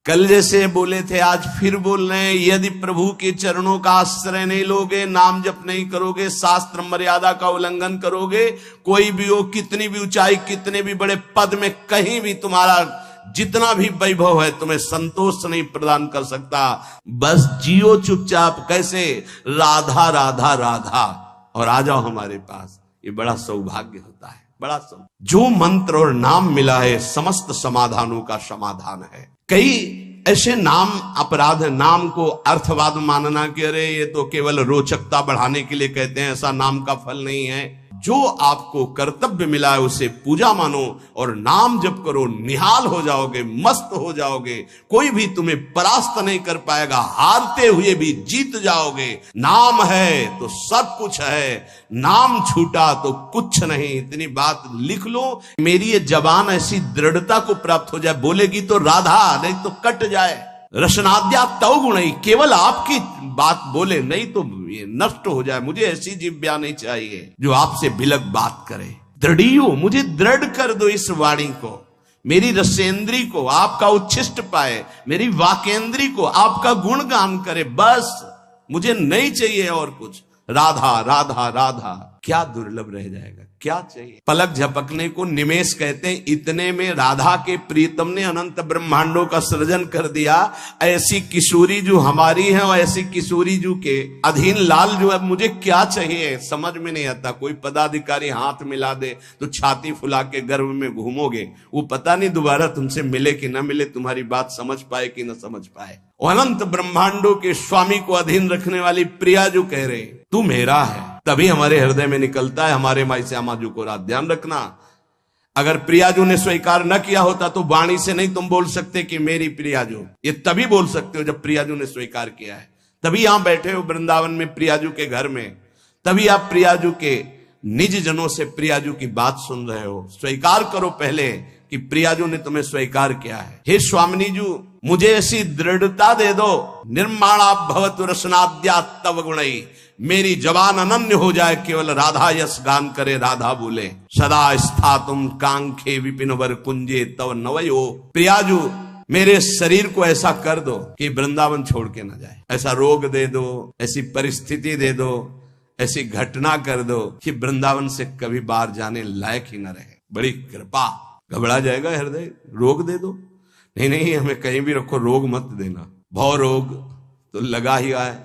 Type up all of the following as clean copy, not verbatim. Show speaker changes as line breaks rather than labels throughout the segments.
कल जैसे बोले थे आज फिर बोल रहे हैं, यदि प्रभु के चरणों का आश्रय नहीं लोगे, नाम जप नहीं करोगे, शास्त्र मर्यादा का उल्लंघन करोगे, कोई भी हो, कितनी भी ऊंचाई, कितने भी बड़े पद में, कहीं भी तुम्हारा जितना भी वैभव है, तुम्हें संतोष नहीं प्रदान कर सकता। बस जियो चुपचाप, कैसे? राधा राधा राधा, और आ जाओ हमारे पास। ये बड़ा सौभाग्य होता है, बड़ा सौभाग्य। जो मंत्र और नाम मिला है, समस्त समाधानों का समाधान है। कई ऐसे नाम अपराध है, नाम को अर्थवाद मानना कि अरे ये तो केवल रोचकता बढ़ाने के लिए कहते हैं, ऐसा नाम का फल नहीं है। जो आपको कर्तव्य मिला है उसे पूजा मानो और नाम जप करो, निहाल हो जाओगे, मस्त हो जाओगे, कोई भी तुम्हें परास्त नहीं कर पाएगा, हारते हुए भी जीत जाओगे। नाम है तो सब कुछ है, नाम छूटा तो कुछ नहीं। इतनी बात लिख लो, मेरी ये जबान ऐसी दृढ़ता को प्राप्त हो जाए, बोलेगी तो राधा, नहीं तो कट जाए। रसनाद्या तव गुण ही, केवल आपकी बात बोले, नहीं तो ये नष्ट हो जाए। मुझे ऐसी जिह्वा नहीं चाहिए जो आपसे बिलक बात करे। दृढ़ियो, मुझे दृढ़ कर दो इस वाणी को, मेरी रसेंद्री को आपका उच्छिष्ट पाए, मेरी वाकेंद्री को आपका गुणगान करे। बस मुझे नहीं चाहिए और कुछ। राधा राधा राधा, क्या दुर्लभ रह जाएगा, क्या चाहिए? पलक झपकने को निमेष कहते हैं। इतने में राधा के प्रीतम ने अनंत ब्रह्मांडों का सृजन कर दिया। ऐसी किशोरी जो हमारी है और ऐसी किशोरी जो के अधीन लाल जो है, मुझे क्या चाहिए समझ में नहीं आता। कोई पदाधिकारी हाथ मिला दे तो छाती फुला के गर्भ में घूमोगे, वो पता नहीं दोबारा तुमसे मिले कि ना मिले, तुम्हारी बात समझ पाए कि ना समझ पाए। अनंत ब्रह्मांडों के स्वामी को अधीन रखने वाली प्रिया जो कह रहे तू मेरा है, तभी हमारे हृदय में निकलता है हमारे माई श्यामा जी को रात। ध्यान रखना, अगर प्रियाजू ने स्वीकार न किया होता तो वाणी से नहीं तुम बोल सकते कि मेरी प्रियाजू। ये तभी बोल सकते हो जब प्रियाजू ने स्वीकार किया है। तभी यहां बैठे हो वृंदावन में प्रियाजू के घर में, तभी आप प्रियाजू के निज जनों से प्रियाजू की बात सुन रहे हो। स्वीकार करो पहले कि प्रियाजू ने तुम्हें स्वीकार किया है। हे स्वामिनी जू, मुझे ऐसी दृढ़ता दे दो, निर्माणा भवतु रसनाद्या तव गुणई, मेरी जबान अनन्य हो जाए, केवल राधा यश गान करे, राधा बोले। सदा स्था तुम कांखे विपिन वर कुंजे तव नवयो। प्रियाजू, मेरे शरीर को ऐसा कर दो कि वृंदावन छोड़ के ना जाए। ऐसा रोग दे दो, ऐसी परिस्थिति दे दो, ऐसी घटना कर दो कि वृंदावन से कभी बाहर जाने लायक ही न रहे। बड़ी कृपा। घबरा जाएगा हृदय, रोग दे दो। नहीं नहीं, हमें कहीं भी रखो, रोग मत देना। भव रोग तो लगा ही आए,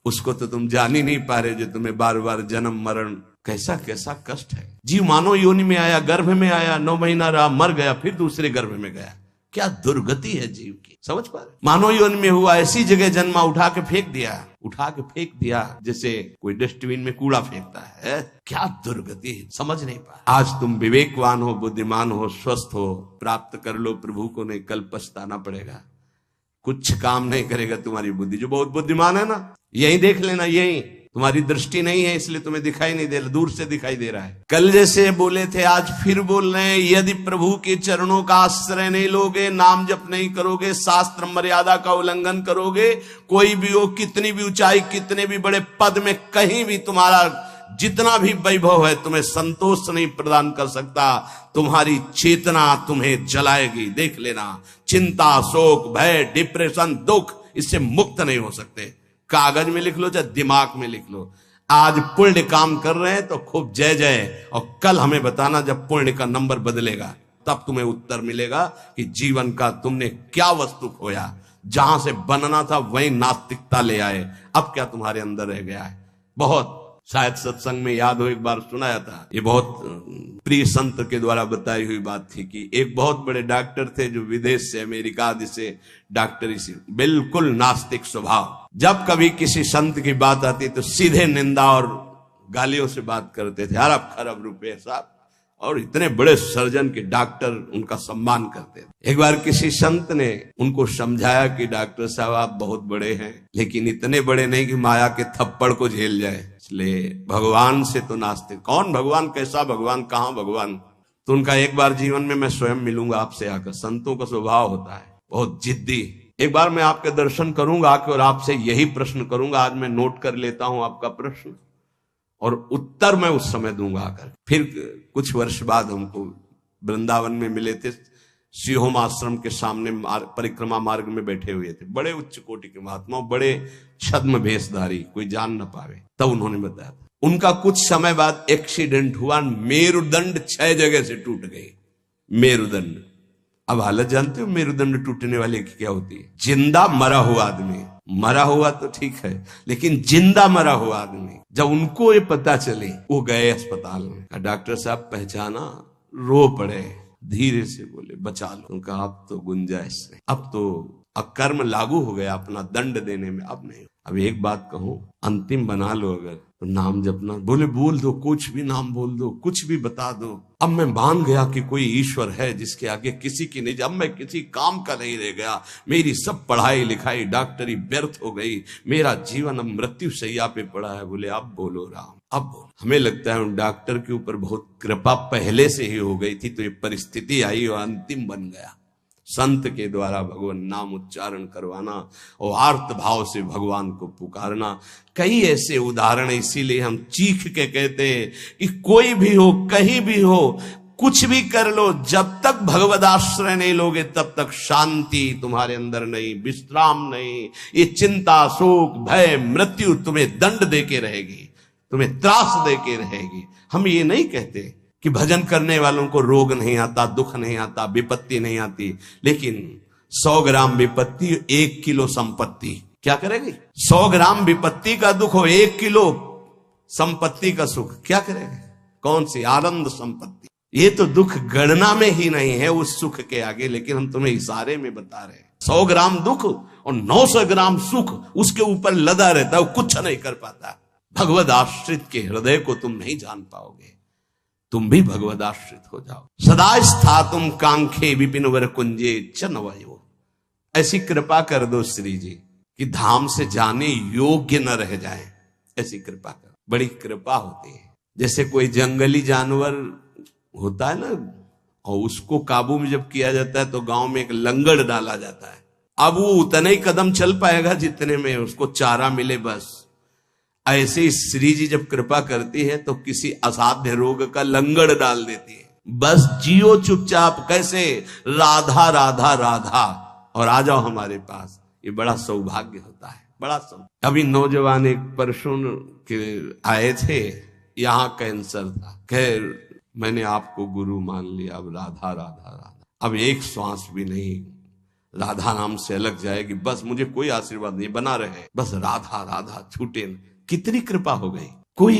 उसको तो तुम जान ही नहीं पा रहे, जो तुम्हें बार बार जन्म मरण, कैसा कैसा कष्ट है। जीव मानव योनि में आया, गर्भ में आया, 9 महीना रहा, मर गया, फिर दूसरे गर्भ में गया। क्या दुर्गति है जीव की, समझ पा रहे? मानव योनि में हुआ, ऐसी जगह जन्मा, उठा के फेंक दिया जैसे कोई डस्टबिन में कूड़ा फेंकता है। क्या दुर्गति है, समझ नहीं पा। आज तुम विवेकवान हो, बुद्धिमान हो, स्वस्थ हो, प्राप्त कर लो प्रभु को, नहीं कल पछताना पड़ेगा। कुछ काम नहीं करेगा तुम्हारी बुद्धि। जो बहुत बुद्धिमान है ना, यही देख लेना, यही तुम्हारी दृष्टि नहीं है इसलिए तुम्हें दिखाई नहीं दे रहा, दूर से दिखाई दे रहा है। कल जैसे बोले थे आज फिर बोल रहे हैं, यदि प्रभु के चरणों का आश्रय नहीं लोगे, नाम जप नहीं करोगे, शास्त्र मर्यादा का उल्लंघन करोगे, कोई भी हो, कितनी भी ऊंचाई, कितने भी बड़े पद में, कहीं भी तुम्हारा जितना भी वैभव है, तुम्हें संतोष नहीं प्रदान कर सकता। तुम्हारी चेतना तुम्हें जलाएगी, देख लेना। चिंता, शोक, भय, डिप्रेशन, दुख, इससे मुक्त नहीं हो सकते। कागज में लिख लो चाहे दिमाग में लिख लो। आज पुण्य काम कर रहे हैं तो खूब जय जय, और कल हमें बताना जब पुण्य का नंबर बदलेगा, तब तुम्हें उत्तर मिलेगा कि जीवन का तुमने क्या वस्तु खोया। जहां से बनना था वहीं नास्तिकता ले आए, अब क्या तुम्हारे अंदर रह गया है। बहुत शायद सत्संग में याद हो, एक बार सुनाया था, ये बहुत प्रिय संत के द्वारा बताई हुई बात थी कि एक बहुत बड़े डॉक्टर थे जो विदेश से, अमेरिका आदि से डॉक्टरी से, बिल्कुल नास्तिक स्वभाव। जब कभी किसी संत की बात आती तो सीधे निंदा और गालियों से बात करते थे, अरब खरब रुपए साहब, और इतने बड़े सर्जन के डॉक्टर उनका सम्मान करते थे। एक बार किसी संत ने उनको समझाया कि डॉक्टर साहब आप बहुत बड़े हैं, लेकिन इतने बड़े नहीं कि माया के थप्पड़ को झेल जाए, इसलिए भगवान से तो नास्तिक। कौन भगवान, कैसा भगवान, कहां भगवान? तो उनका एक बार जीवन में मैं स्वयं मिलूंगा आपसे आकर। संतों का स्वभाव होता है बहुत जिद्दी। एक बार मैं आपके दर्शन करूंगा आके और आपसे यही प्रश्न करूंगा। आज मैं नोट कर लेता हूं आपका प्रश्न और उत्तर मैं उस समय दूंगा आकर। फिर कुछ वर्ष बाद हमको वृंदावन में मिले थे, सिंहोम आश्रम के सामने परिक्रमा मार्ग में बैठे हुए थे, बड़े उच्च कोटि के महात्मा, बड़े छद्म भेषधारी, कोई जान न पावे। तब उन्होंने बताया उनका कुछ समय बाद एक्सीडेंट हुआ, मेरुदंड 6 जगह से टूट गई। मेरुदंड, अब हालत जानते हो मेरुदंड टूटने वाले की क्या होती है? जिंदा मरा हुआ आदमी, मरा हुआ तो ठीक है, लेकिन जिंदा मरा हुआ आदमी, जब उनको ये पता चले वो गए अस्पताल में। डॉक्टर साहब पहचाना, रो पड़े, धीरे से बोले बचा लो। उनका अब तो गुंजाइश नहीं, अब तो अकर्म लागू हो गया अपना दंड देने में, अब नहीं। अब एक बात कहूं, अंतिम बना लो अगर तो नाम जपना। बोले बोल दो, कुछ भी नाम बोल दो, कुछ भी बता दो। अब मैं मान गया कि कोई ईश्वर है जिसके आगे किसी की नहीं, अब मैं किसी काम का नहीं रह गया। मेरी सब पढ़ाई लिखाई डॉक्टरी व्यर्थ हो गई, मेरा जीवन अब मृत्यु शैया पे पड़ा है। बोले अब बोलो राम, अब बोलो। हमें लगता है उन डॉक्टर के ऊपर बहुत कृपा पहले से ही हो गई थी, तो ये परिस्थिति आई और अंतिम बन गया। संत के द्वारा भगवान नाम उच्चारण करवाना और आर्त भाव से भगवान को पुकारना, कई ऐसे उदाहरण। इसीलिए हम चीख के कहते हैं कि कोई भी हो, कहीं भी हो, कुछ भी कर लो, जब तक भगवद आश्रय नहीं लोगे तब तक शांति तुम्हारे अंदर नहीं, विश्राम नहीं। ये चिंता, शोक, भय, मृत्यु तुम्हें दंड देके रहेगी, तुम्हें त्रास देके रहेगी। हम ये नहीं कहते कि भजन करने वालों को रोग नहीं आता, दुख नहीं आता, विपत्ति नहीं आती, लेकिन 100 ग्राम विपत्ति 1 किलो संपत्ति क्या करेगी? 100 ग्राम विपत्ति का दुख हो, 1 किलो संपत्ति का सुख क्या करेगा? कौन सी आनंद संपत्ति? ये तो दुख गणना में ही नहीं है उस सुख के आगे, लेकिन हम तुम्हें इशारे में बता रहे हैं। 100 ग्राम दुख और 900 ग्राम सुख उसके ऊपर लदा रहता है, वो कुछ नहीं कर पाता। भगवद आश्रित के हृदय को तुम नहीं जान पाओगे, तुम भी भगवद आश्रित हो जाओ। सदा स्थातुम कांखे विपिन वर कुंजे चनवयो। ऐसी कृपा कर दो श्री जी कि धाम से जाने योग्य न रह जाए, ऐसी कृपा कर। बड़ी कृपा होती है। जैसे कोई जंगली जानवर होता है ना, और उसको काबू में जब किया जाता है तो गांव में एक लंगड़ डाला जाता है। अब वो उतने ही कदम चल पाएगा जितने में उसको चारा मिले, बस। ऐसे ही श्री जी जब कृपा करती है तो किसी असाध्य रोग का लंगड़ डाल देती है, बस जियो चुपचाप। कैसे? राधा राधा राधा, और आ जाओ हमारे पास। ये बड़ा सौभाग्य होता है, बड़ा सौभाग्य। अभी नौजवान एक परसों के आए थे, यहाँ कैंसर था। खैर मैंने आपको गुरु मान लिया, अब राधा राधा राधा, अब एक श्वास भी नहीं राधा नाम से अलग जाएगी, बस मुझे कोई आशीर्वाद नहीं, बना रहे बस राधा राधा, छूटे न। कितनी कृपा हो गई। कोई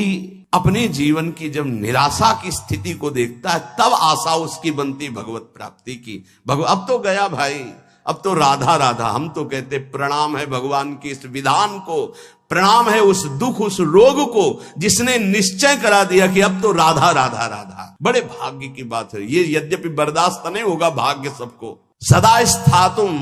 अपने जीवन की जब निराशा की स्थिति को देखता है तब आशा उसकी बनती भगवत प्राप्ति की। अब तो गया भाई, अब तो राधा राधा। हम तो कहते प्रणाम है भगवान की इस विधान को, प्रणाम है उस दुख, उस रोग को जिसने निश्चय करा दिया कि अब तो राधा राधा राधा। बड़े भाग्य की बात है ये, यद्यपि बर्दाश्त नहीं होगा भाग्य सबको। सदा स्थातुम,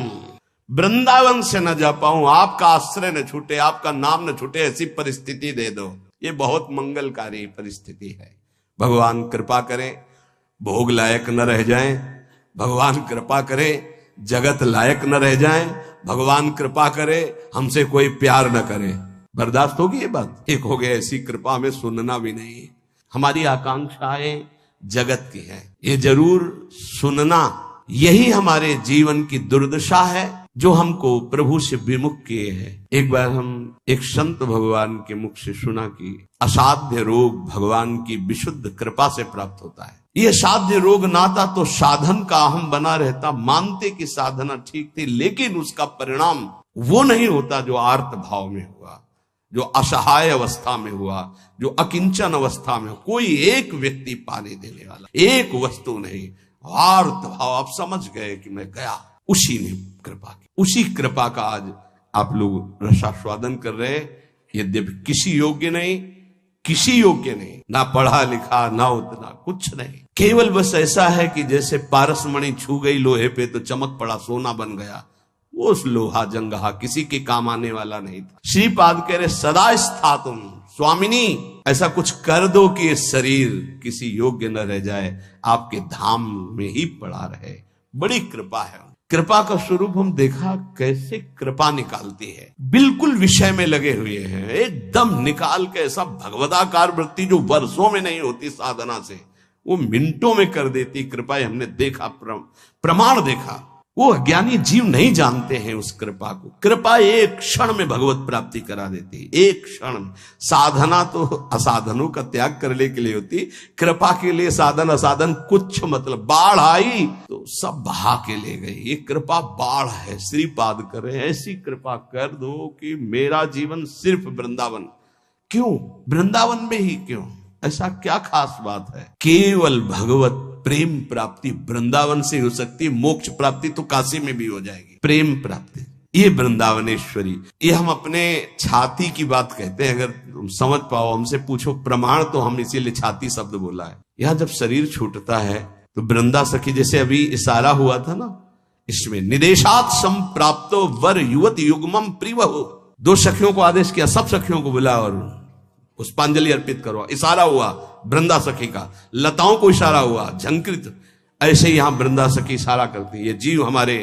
वृंदावन से न जा पाऊं, आपका आश्रय न छूटे, आपका नाम न छूटे, ऐसी परिस्थिति दे दो। ये बहुत मंगलकारी परिस्थिति है। भगवान कृपा करें भोग लायक न रह जाएं, भगवान कृपा करें जगत लायक न रह जाएं, भगवान कृपा करे हमसे कोई प्यार न करे। बर्दाश्त होगी ये बात? एक हो गया, ऐसी कृपा हमें सुनना भी नहीं। हमारी आकांक्षाएं जगत की है, ये जरूर सुनना। यही हमारे जीवन की दुर्दशा है जो हमको प्रभु से विमुख किए हैं। एक बार हम एक संत भगवान के मुख से सुना कि असाध्य रोग भगवान की विशुद्ध कृपा से प्राप्त होता है। ये साध्य रोग नाता तो साधन का अहम बना रहता, मानते कि साधना ठीक थी, लेकिन उसका परिणाम वो नहीं होता जो आर्त भाव में हुआ, जो असहाय अवस्था में हुआ, जो अकिंचन अवस्था में। कोई एक व्यक्ति पाने देने वाला, एक वस्तु नहीं, आर्त भाव। आप समझ गए कि मैं गया, उसी ने कृपा की। उसी कृपा का आज आप लोग रसास्वादन कर रहे हैं। यद्यपि किसी योग्य नहीं, किसी योग्य नहीं, ना पढ़ा लिखा, ना उतना कुछ नहीं, केवल बस ऐसा है कि जैसे पारसमणि छू गई लोहे पे तो चमक पड़ा, सोना बन गया। वो लोहा जंगहा किसी के काम आने वाला नहीं था। श्रीपाद कह रहे सदा स्थातुम, स्वामिनी ऐसा कुछ कर दो कि ये शरीर किसी योग्य न रह जाए, आपके धाम में ही पड़ा रहे। बड़ी कृपा है। कृपा का स्वरूप हम देखा कैसे कृपा निकालती है। बिल्कुल विषय में लगे हुए हैं, एकदम निकाल के ऐसा भगवदाकार वृत्ति जो वर्षों में नहीं होती साधना से, वो मिनटों में कर देती कृपा। हमने देखा, प्रमाण देखा। वो अज्ञानी जीव नहीं जानते हैं उस कृपा को। कृपा एक क्षण में भगवत प्राप्ति करा देती, एक क्षण। साधना तो असाधनों का त्याग करने के लिए होती, कृपा के लिए साधन असाधन कुछ मतलब। बाढ़ आई तो सब बहा के ले गई। ये कृपा बाढ़ है। श्रीपाद करे ऐसी कृपा कर दो कि मेरा जीवन सिर्फ वृंदावन। क्यों वृंदावन में ही क्यों? ऐसा क्या खास बात है? केवल भगवत प्रेम प्राप्ति वृंदावन से हो सकती है। मोक्ष प्राप्ति तो काशी में भी हो जाएगी। प्रेम प्राप्ति ये वृंदावनेश्वरी। ये हम अपने छाती की बात कहते हैं। अगर तुम समझ पाओ, हमसे पूछो प्रमाण, तो हम इसीलिए छाती शब्द बोला है। यहां जब शरीर छूटता है तो वृंदा सखी, जैसे अभी इशारा हुआ था ना, इसमें निदेशात संप्राप्तो वर युवत युग्मम प्रिवहु। 2 सखियों को आदेश किया, सब सखियों को बुला और पुष्पांजलि अर्पित करो। इशारा हुआ वृंदा सखी का, लताओं को इशारा हुआ, झंकृत। ऐसे यहां वृंदा सखी इशारा करती है। ये जीव हमारे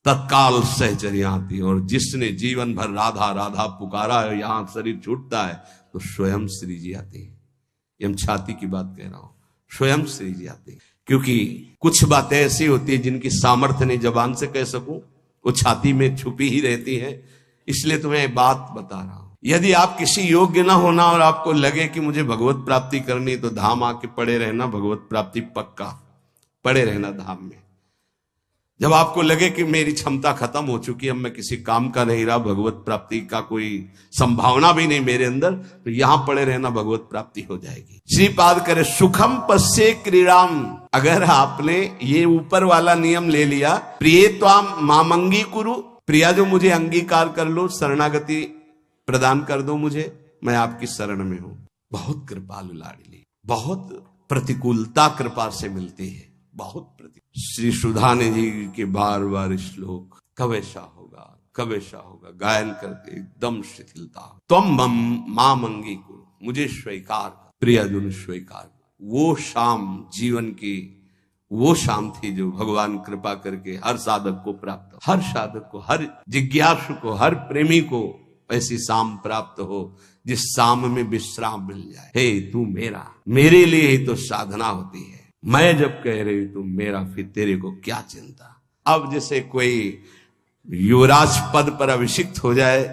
तत्काल सहचर्या आती है। और जिसने जीवन भर राधा राधा पुकारा है, यहां शरीर छूटता है तो स्वयं श्री जी आती है। ये हम छाती की बात कह रहा हूं, स्वयं श्री जी आती है। क्योंकि कुछ बातें ऐसी होती है जिनकी सामर्थ्य नहीं जबान से कह सकूं, वो छाती में छुपी ही रहती है। इसलिए तुम्हें बात बता रहा हूं। यदि आप किसी योग्य ना होना और आपको लगे कि मुझे भगवत प्राप्ति करनी, तो धाम आके पड़े रहना। भगवत प्राप्ति पक्का, पड़े रहना धाम में। जब आपको लगे कि मेरी क्षमता खत्म हो चुकी, अब मैं किसी काम का नहीं रहा, भगवत प्राप्ति का कोई संभावना भी नहीं मेरे अंदर, तो यहां पड़े रहना, भगवत प्राप्ति हो जाएगी। श्रीपाद करे सुखम पश्ये क्रीड़ाम। अगर आपने ये ऊपर वाला नियम ले लिया, प्रिय त्वाम मामंगी कुरु, प्रिया जो मुझे अंगीकार कर लो, शरणागति प्रदान कर दो मुझे, मैं आपकी शरण में हूं। बहुत कृपालु लाडली, बहुत प्रतिकूलता कृपा से मिलती है, बहुत श्री सुधाने जी के बार बार श्लोक कब ऐसा होगा, कब ऐसा होगा, गायन करके एकदम शिथिलता। तुम मामंगी को मुझे स्वीकार, प्रियजन स्वीकार। वो शाम जीवन की वो शाम थी जो भगवान कृपा करके हर साधक को प्राप्त, हर साधक को, हर जिज्ञासु को, हर प्रेमी को ऐसी शाम प्राप्त हो जिस शाम में विश्राम मिल जाए। हे तू मेरा, मेरे लिए ही तो साधना होती है। मैं जब कह रही तू मेरा, फिर तेरे को क्या चिंता। अब जैसे कोई युवराज पद पर अभिषिक्त हो जाए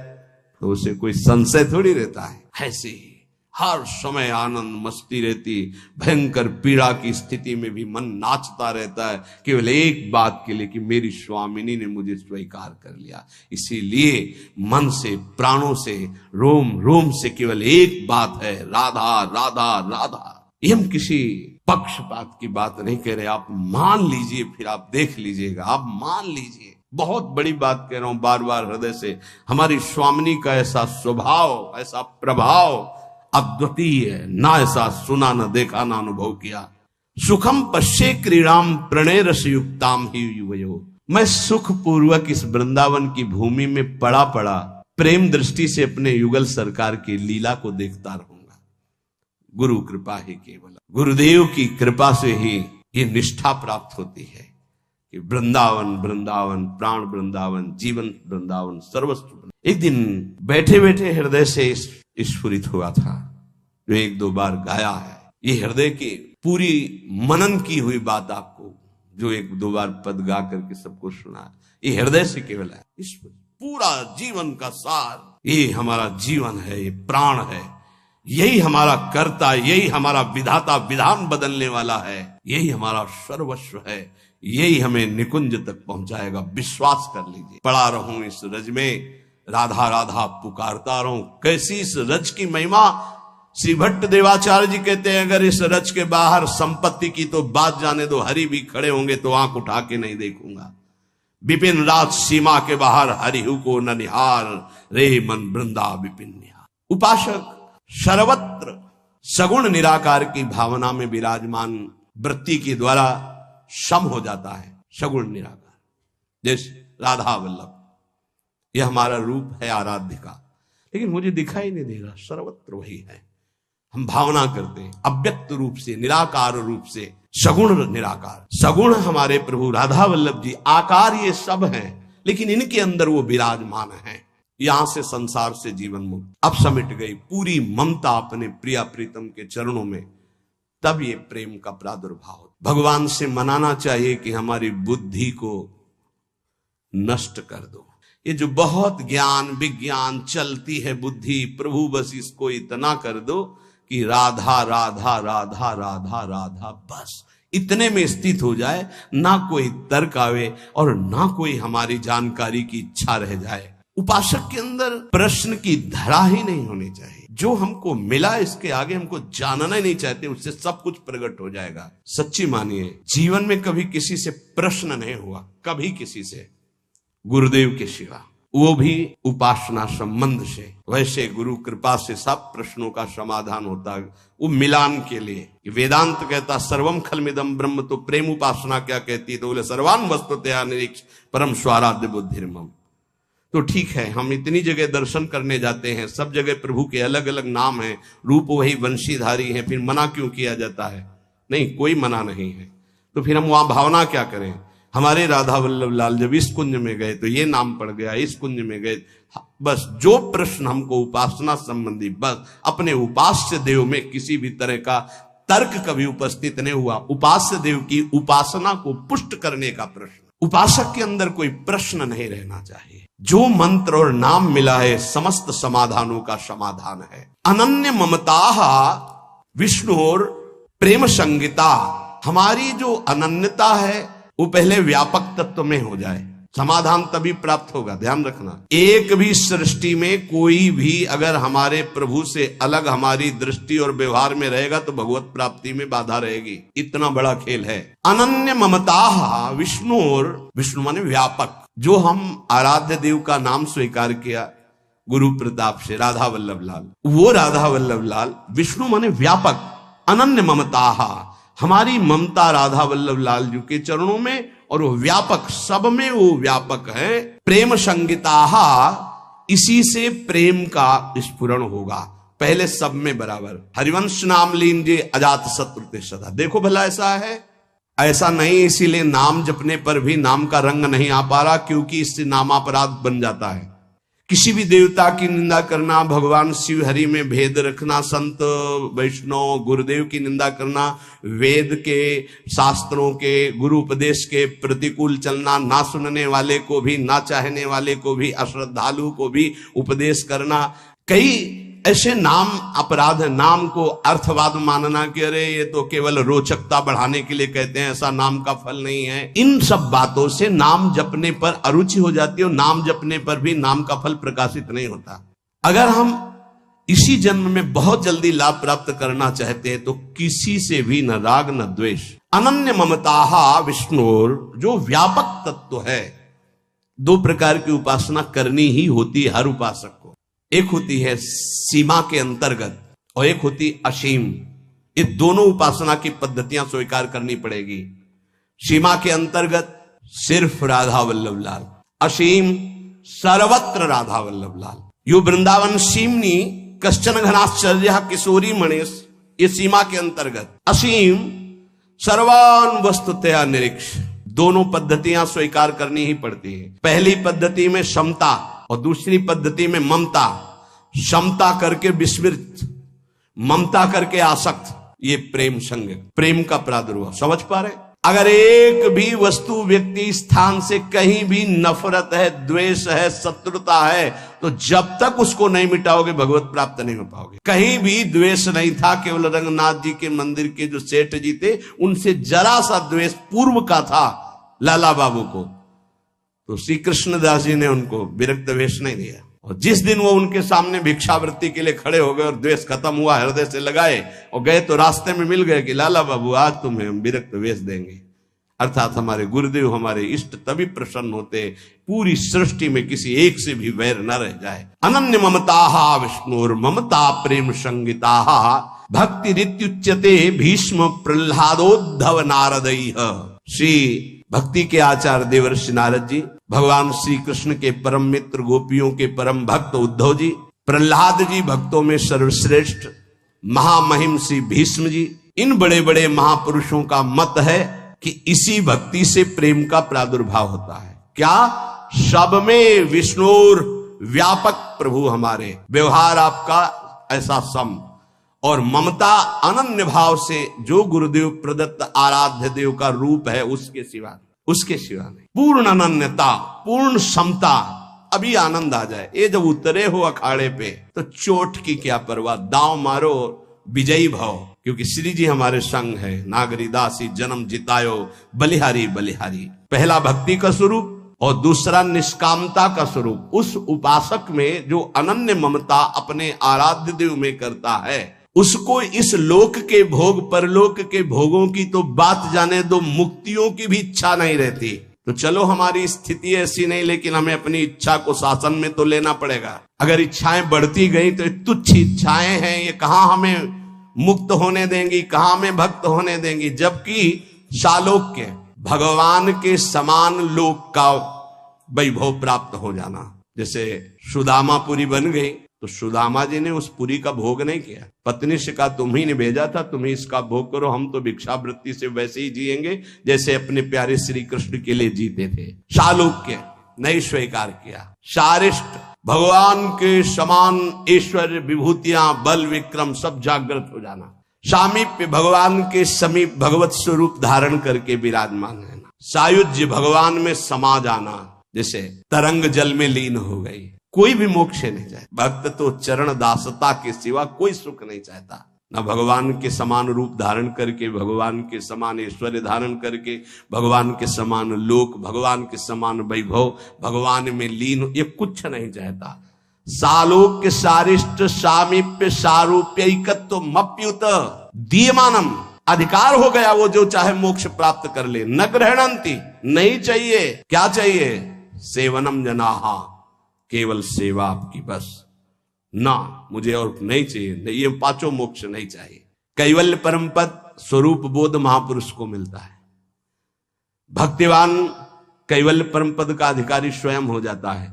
तो उसे कोई संशय थोड़ी रहता है। ऐसे ही हर समय आनंद मस्ती रहती, भयंकर पीड़ा की स्थिति में भी मन नाचता रहता है, केवल एक बात के लिए कि मेरी स्वामिनी ने मुझे स्वीकार कर लिया। इसीलिए मन से, प्राणों से, रोम रोम से केवल एक बात है, राधा राधा राधा। ये हम किसी पक्षपात की बात नहीं कह रहे, आप मान लीजिए, फिर आप देख लीजिएगा, आप मान लीजिए। बहुत बड़ी बात कह रहा हूं बार बार हृदय से। हमारी स्वामिनी का ऐसा स्वभाव, ऐसा प्रभाव अद्वितीय है, ना ऐसा सुना, न देखा, ना अनुभव किया। सुखम पश्ये क्रीड़ाम प्रणय रस युक्ताम ही युवयो। मैं सुख पूर्वक इस वृंदावन की भूमि में पड़ा पड़ा प्रेम दृष्टि से अपने युगल सरकार की लीला को देखता रहूंगा। गुरु कृपा ही केवल, गुरुदेव की कृपा से ही ये निष्ठा प्राप्त होती है कि वृंदावन वृंदावन, प्राण वृंदावन, जीवन वृंदावन, सर्वस्व। एक दिन बैठे बैठे हृदय से स्फुरित हुआ था, जो 1-2 बार गाया है। ये हृदय की पूरी मनन की हुई बात आपको, जो 1-2 बार पद गा करके सबको सुना, ये हृदय से केवल है। इस पूरा जीवन का सार, ये हमारा जीवन है, ये प्राण है, यही हमारा कर्ता, यही हमारा विधाता, विधान बदलने वाला है, यही हमारा सर्वस्व है, यही हमें निकुंज तक पहुंचाएगा। विश्वास कर लीजिए। पड़ा रहूं इस रज में, राधा राधा पुकारता रहूं। कैसी इस रज की महिमा। श्री भट्ट देवाचार्य जी कहते हैं, अगर इस रज के बाहर संपत्ति की तो बात जाने दो, हरि भी खड़े होंगे तो आंख उठा के नहीं देखूंगा। विपिन रात सीमा के बाहर हरिहु को न निहार, रे मन वृंदा विपिन निहार। उपासक सर्वत्र सगुण निराकार की भावना में विराजमान वृत्ति के द्वारा सम हो जाता है। सगुण निराकार, जैसे राधा वल्लभ, यह हमारा रूप है आराध्य का, लेकिन मुझे दिखाई नहीं दे रहा, सर्वत्र वही है। हम भावना करते हैं अव्यक्त रूप से, निराकार रूप से, सगुण निराकार। सगुण हमारे प्रभु राधा वल्लभ जी, आकार ये सब हैं, लेकिन इनके अंदर वो विराजमान है। यहां से संसार से जीवन मुक्त अब समिट गई। पूरी ममता अपने प्रिया प्रीतम के चरणों में तब ये प्रेम का प्रादुर्भाव होता। भगवान से मनाना चाहिए कि हमारी बुद्धि को नष्ट कर दो। ये जो बहुत ज्ञान विज्ञान चलती है बुद्धि, प्रभु बस इसको इतना कर दो कि राधा राधा राधा राधा राधा, बस इतने में स्थित हो जाए, ना कोई तर्क आवे और ना कोई हमारी जानकारी की इच्छा रह जाए। उपासक के अंदर प्रश्न की धरा ही नहीं होनी चाहिए। जो हमको मिला इसके आगे हमको जानना ही नहीं चाहते, उससे सब कुछ प्रकट हो जाएगा। सच्ची मानिए, जीवन में कभी किसी से प्रश्न नहीं हुआ, कभी किसी से, गुरुदेव के सिवा, वो भी उपासना संबंध से। वैसे गुरु कृपा से सब प्रश्नों का समाधान होता है, वो मिलान के लिए। वेदांत कहता सर्वम खलमिदम ब्रह्म, तो प्रेम उपासना क्या कहती है? तो बोले सर्वान वस्तुतया निरीक्ष परम स्वाराध्य बुद्धिर्मम। तो ठीक है, हम इतनी जगह दर्शन करने जाते हैं, सब जगह प्रभु के अलग अलग नाम हैं, रूप वही वंशीधारी है, फिर मना क्यों किया जाता है? नहीं, कोई मना नहीं है। तो फिर हम वहां भावना क्या करें? हमारे राधा वल्लभ लाल जब इस कुंज में गए तो ये नाम पड़ गया, इस कुंज में गए, बस जो प्रश्न हमको उपासना संबंधी, बस अपने उपास्य देव में किसी भी तरह का तर्क कभी उपस्थित नहीं हुआ। उपास्य देव की उपासना को पुष्ट करने का प्रश्न, उपासक के अंदर कोई प्रश्न नहीं रहना चाहिए। जो मंत्र और नाम मिला है समस्त समाधानों का समाधान है। अनन्य ममता विष्णु और प्रेम संगीता, हमारी जो अनन्यता है वो पहले व्यापक तत्व में हो जाए, समाधान तभी प्राप्त होगा। ध्यान रखना, एक भी सृष्टि में कोई भी अगर हमारे प्रभु से अलग हमारी दृष्टि और व्यवहार में रहेगा तो भगवत प्राप्ति में बाधा रहेगी। इतना बड़ा खेल है। अनन्य ममता विष्णु, और विष्णु माने व्यापक। जो हम आराध्य देव का नाम स्वीकार किया गुरु प्रताप से, राधा वल्लभ लाल, वो राधा वल्लभ लाल विष्णु माने व्यापक। अनन्य ममता, हमारी ममता राधा वल्लभ लाल जी के चरणों में, और वो व्यापक, सब में वो व्यापक है। प्रेम संगीता, इसी से प्रेम का स्फुरण होगा, पहले सब में बराबर। हरिवंश नाम लीजिए अजात शत्रु सदा। देखो भला ऐसा है? ऐसा नहीं, इसीलिए नाम जपने पर भी नाम का रंग नहीं आ पा रहा, क्योंकि इससे नामापराध बन जाता है। किसी भी देवता की निंदा करना, भगवान शिव हरि में भेद रखना, संत वैष्णव गुरुदेव की निंदा करना, वेद के शास्त्रों के गुरु उपदेश के प्रतिकूल चलना, ना सुनने वाले को भी, ना चाहने वाले को भी, अश्रद्धालु को भी उपदेश करना, कई ऐसे नाम अपराध है। नाम को अर्थवाद मानना कि अरे ये तो केवल रोचकता बढ़ाने के लिए कहते हैं, ऐसा नाम का फल नहीं है। इन सब बातों से नाम जपने पर अरुचि हो जाती है, और नाम जपने पर भी नाम का फल प्रकाशित नहीं होता। अगर हम इसी जन्म में बहुत जल्दी लाभ प्राप्त करना चाहते हैं तो किसी से भी न राग न द्वेष। अनन्य ममता विष्णुर, जो व्यापक तत्व है। दो प्रकार की उपासना करनी ही होती है हर उपासक को। एक होती है सीमा के अंतर्गत और एक होती असीम। ये दोनों उपासना की पद्धतियां स्वीकार करनी पड़ेगी। सीमा के अंतर्गत सिर्फ राधा वल्लभ लाल, असीम सर्वत्र राधा वल्लभ लाल। यो वृंदावन सीमनी कश्चन घनाश्चर्य किशोरी मणेश, ये सीमा के अंतर्गत। असीम सर्वान वस्तुतया निरीक्ष। दोनों पद्धतियां स्वीकार करनी ही पड़ती है। पहली पद्धति में समता और दूसरी पद्धति में ममता। समता करके विस्मृत, ममता करके आसक्त, ये प्रेम संग, प्रेम का प्रादुर्भाव। समझ पा रहे? अगर एक भी वस्तु व्यक्ति स्थान से कहीं भी नफरत है, द्वेष है, शत्रुता है, तो जब तक उसको नहीं मिटाओगे भगवत प्राप्त नहीं हो पाओगे। कहीं भी द्वेष नहीं था, केवल रंगनाथ जी के मंदिर के जो सेठ जी थे उनसे जरा सा द्वेष पूर्व का था लाला बाबू को, तो श्री कृष्णदास जी ने उनको विरक्त वेश नहीं दिया। और जिस दिन वो उनके सामने भिक्षावृत्ति के लिए खड़े हो गए और द्वेष खत्म हुआ, हृदय से लगाए और गए, तो रास्ते में मिल गए कि लाला बाबू आज तुम्हें हम विरक्त वेश देंगे। अर्थात हमारे गुरुदेव, हमारे इष्ट तभी प्रसन्न होते पूरी सृष्टि में किसी एक से भी वैर न रह जाए। अनन्य ममता विष्णुर ममता प्रेम संगीता भक्ति रित्युच्यते भीष्म प्रह्लादोद्धव नारदैः। श्री भक्ति के आचार्य देवर्षि नारद जी, भगवान श्री कृष्ण के परम मित्र, गोपियों के परम भक्त उद्धव जी, प्रह्लाद जी भक्तों में सर्वश्रेष्ठ, महामहिम श्री भीष्म जी, इन बड़े बड़े महापुरुषों का मत है कि इसी भक्ति से प्रेम का प्रादुर्भाव होता है। क्या? सब में विष्णुर व्यापक प्रभु हमारे, व्यवहार आपका ऐसा सम, और ममता अनन्य भाव से जो गुरुदेव प्रदत्त आराध्य देव का रूप है उसके सिवा नहीं। पूर्ण अनन्यता, पूर्ण समता, अभी आनंद आ जाए। ये जब उतरे हो अखाड़े पे तो चोट की क्या परवाह, दांव मारो विजयी भव, क्योंकि श्री जी हमारे संग है। नागरी दासी जन्म जितायो बलिहारी बलिहारी, पहला भक्ति का स्वरूप और दूसरा निष्कामता का स्वरूप। उस उपासक में जो अनन्य ममता अपने आराध्य देव में करता है, उसको इस लोक के भोग परलोक के भोगों की तो बात जाने दो, मुक्तियों की भी इच्छा नहीं रहती। तो चलो हमारी स्थिति ऐसी नहीं, लेकिन हमें अपनी इच्छा को शासन में तो लेना पड़ेगा। अगर इच्छाएं बढ़ती गई तो तुच्छ इच्छाएं हैं, ये कहां हमें मुक्त होने देंगी, कहां हमें भक्त होने देंगी। जबकि सालोक्य भगवान के समान लोक का वैभव प्राप्त हो जाना, जैसे सुदामा पुरी बन गई तो सुदामा जी ने उस पुरी का भोग नहीं किया, पत्नी से कहा तुम ही ने भेजा था, तुम ही इसका भोग करो, हम तो भिक्षावृत्ति से वैसे ही जिएंगे जैसे अपने प्यारे श्री कृष्ण के लिए जीते थे। सालोक्य नहीं स्वीकार किया। सारिष्ट भगवान के समान ऐश्वर्य विभूतियां बल विक्रम सब जागृत हो जाना। सामीप्य भगवान के समीप भगवत स्वरूप धारण करके विराजमान रहना। सायुज्य भगवान में समा जाना, जैसे तरंग जल में लीन हो गई। कोई भी मोक्ष नहीं चाहे, भक्त तो चरण दासता के सिवा कोई सुख नहीं चाहता। न भगवान के समान रूप धारण करके, भगवान के समान ऐश्वर्य धारण करके, भगवान के समान लोक, भगवान के समान वैभव, भगवान में लीन, ये कुछ नहीं चाहता। सालोक्य सारिष्ट सामीप्य सारूप्यैकत्व मप्युत दीयमानम, अधिकार हो गया वो जो चाहे मोक्ष प्राप्त कर ले। न ग्रहणंती, नहीं चाहिए। क्या चाहिए? सेवनम जनाहा, केवल सेवा आपकी बस, ना मुझे और नहीं चाहिए, नहीं, ये पांचों मोक्ष नहीं चाहिए। कैवल्य परम पद स्वरूप बोध महापुरुष को मिलता है। भक्तिवान कैवल्य परम पद का अधिकारी स्वयं हो जाता है,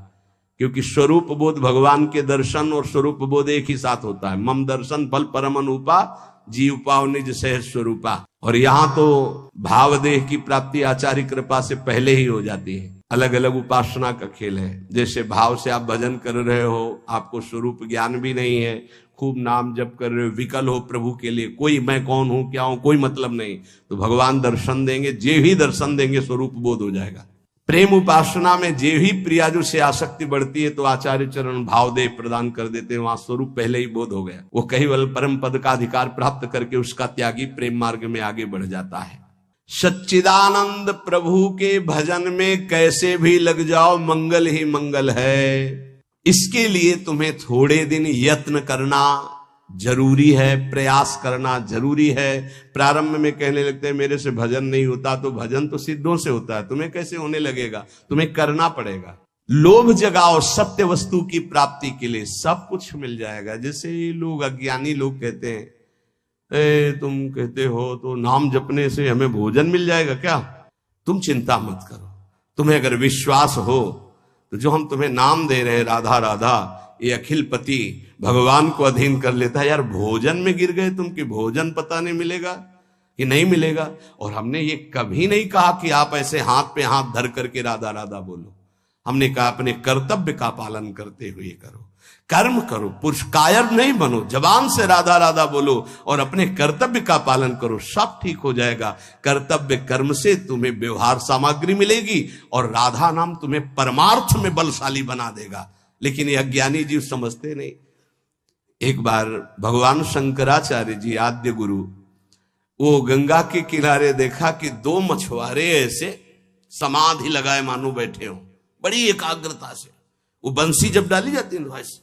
क्योंकि स्वरूप बोध भगवान के दर्शन और स्वरूप बोध एक ही साथ होता है। मम दर्शन फल परम अनुपा जीव पाव निज सहज स्वरूपा। और यहां तो भावदेह की प्राप्ति आचार्य कृपा से पहले ही हो जाती है। अलग अलग उपासना का खेल है। जैसे भाव से आप भजन कर रहे हो, आपको स्वरूप ज्ञान भी नहीं है, खूब नाम जप कर रहे हो, विकल हो प्रभु के लिए, कोई मैं कौन हूं क्या हूं कोई मतलब नहीं, तो भगवान दर्शन देंगे, जे ही दर्शन देंगे स्वरूप बोध हो जाएगा। प्रेम उपासना में जे ही प्रियाजु से आसक्ति बढ़ती है तो आचार्य चरण भावदेह प्रदान कर देते हैं, वहां स्वरूप पहले ही बोध हो गया। वो कैवल परम पद का अधिकार प्राप्त करके उसका त्यागी प्रेम मार्ग में आगे बढ़ जाता है। सच्चिदानंद प्रभु के भजन में कैसे भी लग जाओ, मंगल ही मंगल है। इसके लिए तुम्हें थोड़े दिन यत्न करना जरूरी है, प्रयास करना जरूरी है। प्रारंभ में कहने लगते हैं मेरे से भजन नहीं होता, तो भजन तो सिद्धों से होता है, तुम्हें कैसे होने लगेगा? तुम्हें करना पड़ेगा। लोभ जगाओ सत्य वस्तु की प्राप्ति के लिए, सब कुछ मिल जाएगा। जैसे लोग अज्ञानी लोग कहते हैं, तुम कहते हो तो नाम जपने से हमें भोजन मिल जाएगा क्या? तुम चिंता मत करो। तुम्हें अगर विश्वास हो तो जो हम तुम्हें नाम दे रहे हैं राधा राधा, ये अखिल पति भगवान को अधीन कर लेता है। यार भोजन में गिर गए तुम कि भोजन पता नहीं मिलेगा कि नहीं मिलेगा। और हमने ये कभी नहीं कहा कि आप ऐसे हाथ पे हाथ धर करके राधा राधा बोलो। हमने कहा अपने कर्तव्य का पालन करते हुए करो, कर्म करो, पुरुष कायर नहीं बनो, जबान से राधा राधा बोलो और अपने कर्तव्य का पालन करो, सब ठीक हो जाएगा। कर्तव्य कर्म से तुम्हें व्यवहार सामग्री मिलेगी और राधा नाम तुम्हें परमार्थ में बलशाली बना देगा। लेकिन ये अज्ञानी जीव समझते नहीं। एक बार भगवान शंकराचार्य जी आद्य गुरु, वो गंगा के किनारे देखा कि दो मछुआरे ऐसे समाधि लगाए मानो बैठे हो, बड़ी एकाग्रता से। वो बंसी जब डाली जाती है ऐसे,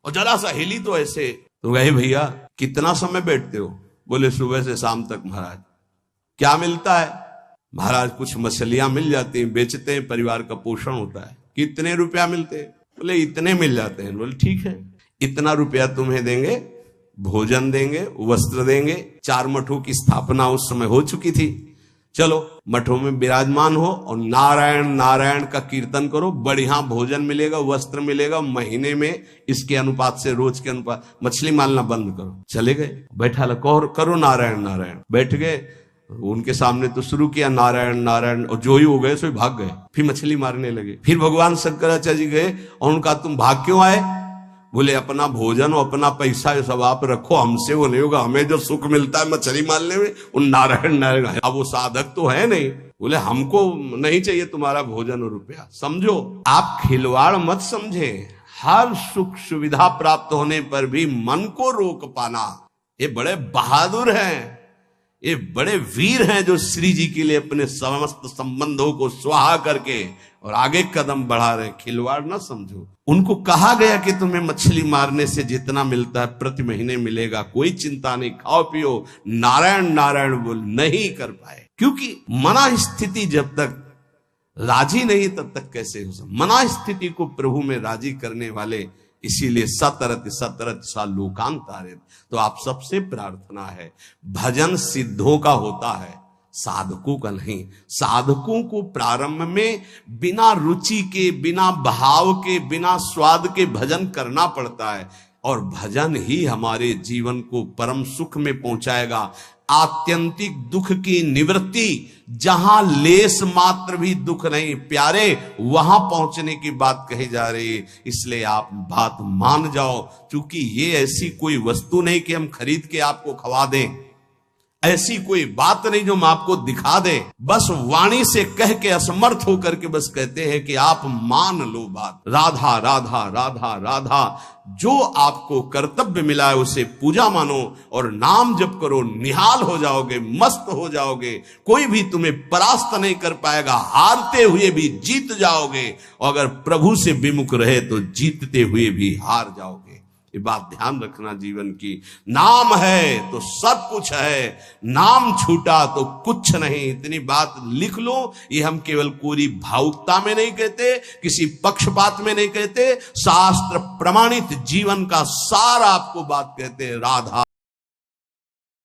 और जरा सा हिली तो ऐसे। तो कहे भैया कितना समय बैठते हो? बोले सुबह से शाम तक महाराज। क्या मिलता है? महाराज कुछ मछलियां मिल जाती हैं, बेचते हैं, परिवार का पोषण होता है। कितने रुपया मिलते हैं? बोले इतने मिल जाते हैं। बोले ठीक है, इतना रुपया तुम्हें देंगे, भोजन देंगे, वस्त्र देंगे। 4 मठों की स्थापना उस समय हो चुकी थी। चलो मठों में विराजमान हो और नारायण नारायण का कीर्तन करो, बढ़िया भोजन मिलेगा, वस्त्र मिलेगा। महीने में इसके अनुपात से, रोज के अनुपात, मछली मारना बंद करो। चले गए, बैठा करो नारायण नारायण। बैठ गए, उनके सामने तो शुरू किया नारायण नारायण, और जो ही हो गए सो भाग गए। फिर मछली मारने लगे। फिर भगवान शंकराचार्य जी गए और उनका तुम भाग क्यों आए? बोले अपना भोजन और अपना पैसा ये सब आप रखो, हमसे वो नहीं होगा, हमें जो सुख मिलता है मछली मारने में उन नारायण नारायण। अब वो साधक तो है नहीं, बोले हमको नहीं चाहिए तुम्हारा भोजन और रुपया। समझो, आप खिलवाड़ मत समझे। हर सुख सुविधा प्राप्त होने पर भी मन को रोक पाना, ये बड़े बहादुर हैं, ये बड़े वीर हैं जो श्री जी के लिए अपने समस्त संबंधों को स्वाहा करके और आगे कदम बढ़ा रहे। खिलवाड़ ना समझो। उनको कहा गया कि तुम्हें मछली मारने से जितना मिलता है प्रति महीने मिलेगा, कोई चिंता नहीं, खाओ पियो, नारायण नारायण बोल। नहीं कर पाए, क्योंकि मना स्थिति जब तक राजी नहीं तब तक कैसे हो सकता। मना स्थिति को प्रभु में राजी करने वाले, इसीलिए सतरत सतरत सा लोकांतारित। तो आप सबसे प्रार्थना है, भजन सिद्धों का होता है, साधकों का नहीं। साधकों को प्रारंभ में बिना रुचि के, बिना भाव के, बिना स्वाद के भजन करना पड़ता है, और भजन ही हमारे जीवन को परम सुख में पहुंचाएगा। आत्यंतिक दुख की निवृत्ति, जहां लेस मात्र भी दुख नहीं प्यारे, वहां पहुंचने की बात कही जा रही है। इसलिए आप बात मान जाओ, क्योंकि ये ऐसी कोई वस्तु नहीं कि हम खरीद के आपको खवा दें, ऐसी कोई बात नहीं जो हम आपको दिखा दे। बस वाणी से कह के असमर्थ होकर के बस कहते हैं कि आप मान लो बात। राधा राधा राधा राधा, जो आपको कर्तव्य मिला है उसे पूजा मानो और नाम जप करो, निहाल हो जाओगे, मस्त हो जाओगे। कोई भी तुम्हें परास्त नहीं कर पाएगा, हारते हुए भी जीत जाओगे, और अगर प्रभु से विमुख रहे तो जीतते हुए भी हार जाओगे। ये बात ध्यान रखना जीवन की। नाम है तो सब कुछ है, नाम छूटा तो कुछ नहीं। इतनी बात लिख लो। ये हम केवल कोरी भावुकता में नहीं कहते, किसी पक्षपात में नहीं कहते, शास्त्र प्रमाणित जीवन का सार आपको बात कहते हैं। राधा